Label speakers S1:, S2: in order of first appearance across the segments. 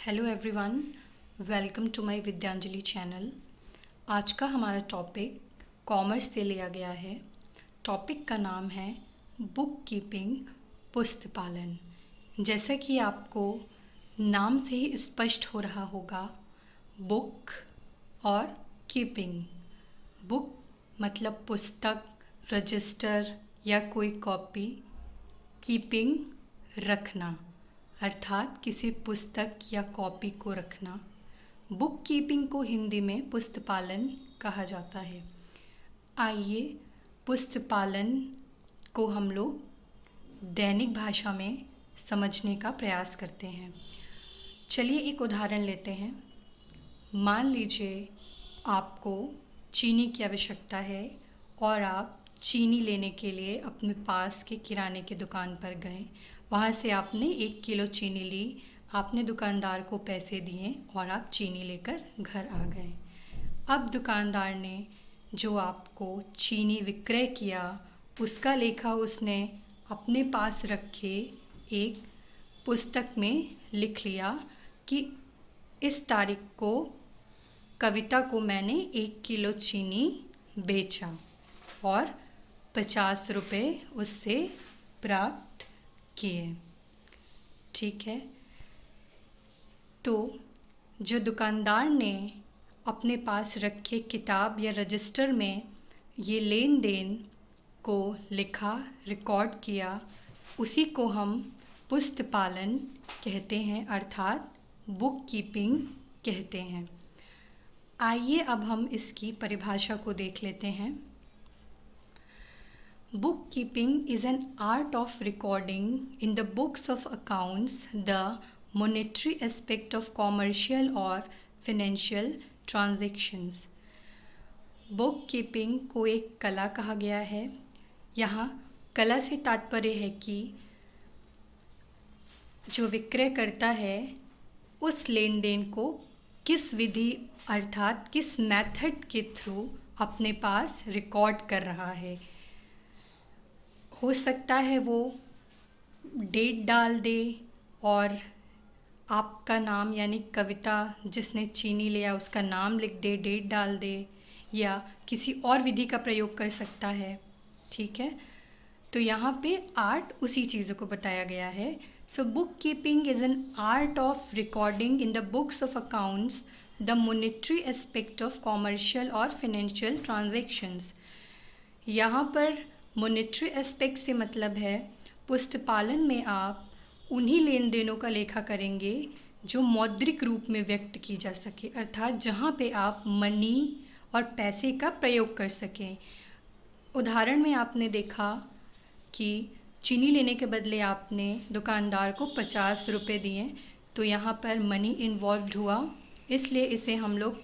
S1: Hello everyone, welcome to my Vidyanjali channel. आज का हमारा टॉपिक कॉमर्स से लिया गया है। टॉपिक का नाम है बुक कीपिंग, पुस्तपालन। जैसा कि आपको नाम से ही स्पष्ट हो रहा होगा, बुक और कीपिंग। बुक मतलब पुस्तक, रजिस्टर या कोई कॉपी। कीपिंग रखना, अर्थात किसी पुस्तक या कॉपी को रखना। बुक कीपिंग को हिंदी में पुस्तपालन कहा जाता है। आइए पुस्तपालन को हम लोग दैनिक भाषा में समझने का प्रयास करते हैं। चलिए एक उदाहरण लेते हैं। मान लीजिए आपको चीनी की आवश्यकता है और आप चीनी लेने के लिए अपने पास के किराने की दुकान पर गए। वहाँ से आपने 1 किलो चीनी ली, आपने दुकानदार को पैसे दिए और आप चीनी लेकर घर आ गए। अब दुकानदार ने जो आपको चीनी विक्रय किया, उसका लेखा उसने अपने पास रखे एक पुस्तक में लिख लिया कि इस तारीख को कविता को मैंने 1 किलो चीनी बेचा और 50 रुपये उससे प्राप्त किए। ठीक है, तो जो दुकानदार ने अपने पास रखे किताब या रजिस्टर में ये लेन देन को लिखा, रिकॉर्ड किया, उसी को हम पुस्तपालन कहते हैं, अर्थात बुक कीपिंग कहते हैं। आइए अब हम इसकी परिभाषा को देख लेते हैं। Bookkeeping is an art of recording in the books of accounts the monetary aspect of commercial or financial transactions. Bookkeeping को एक कला कहा गया है। यहाँ कला से तात्पर्य है कि जो विक्रय करता है उस लेन देन को किस विधि अर्थात किस मेथड के थ्रू अपने पास रिकॉर्ड कर रहा है। हो सकता है वो डेट डाल दे और आपका नाम यानी कविता जिसने चीनी लिया उसका नाम लिख दे, डेट डाल दे, या किसी और विधि का प्रयोग कर सकता है। ठीक है, तो यहाँ पे आर्ट उसी चीज़ों को बताया गया है। So book keeping is an art of recording in the books of accounts the monetary aspect of commercial और फिनेंशियल ट्रांजेक्शन्स। यहाँ पर मोनेटरी एस्पेक्ट से मतलब है पुस्तपालन में आप उन्हीं लेन देनों का लेखा करेंगे जो मौद्रिक रूप में व्यक्त की जा सके, अर्थात जहाँ पे आप मनी और पैसे का प्रयोग कर सकें। उदाहरण में आपने देखा कि चीनी लेने के बदले आपने दुकानदार को 50 रुपये दिए, तो यहाँ पर मनी इन्वॉल्व हुआ, इसलिए इसे हम लोग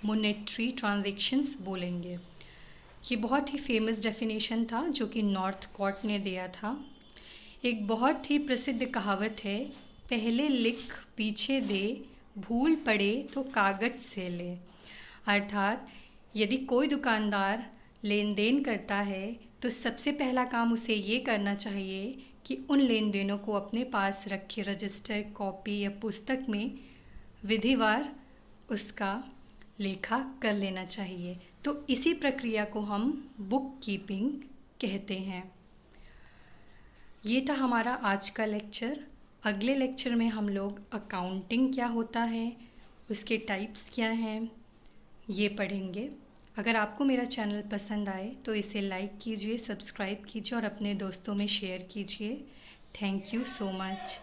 S1: मोनेटरी ट्रांजेक्शन्स बोलेंगे। ये बहुत ही फेमस डेफिनेशन था जो कि नॉर्थकॉट ने दिया था। एक बहुत ही प्रसिद्ध कहावत है, पहले लिख पीछे दे, भूल पड़े तो कागज से ले। अर्थात यदि कोई दुकानदार लेन देन करता है तो सबसे पहला काम उसे ये करना चाहिए कि उन लेन देनों को अपने पास रखे रजिस्टर, कॉपी या पुस्तक में विधिवार उसका लेखा कर लेना चाहिए। तो इसी प्रक्रिया को हम बुक कीपिंग कहते हैं। ये था हमारा आज का लेक्चर। अगले लेक्चर में हम लोग अकाउंटिंग क्या होता है, उसके टाइप्स क्या हैं, ये पढ़ेंगे। अगर आपको मेरा चैनल पसंद आए तो इसे लाइक कीजिए, सब्सक्राइब कीजिए और अपने दोस्तों में शेयर कीजिए। Thank you so much.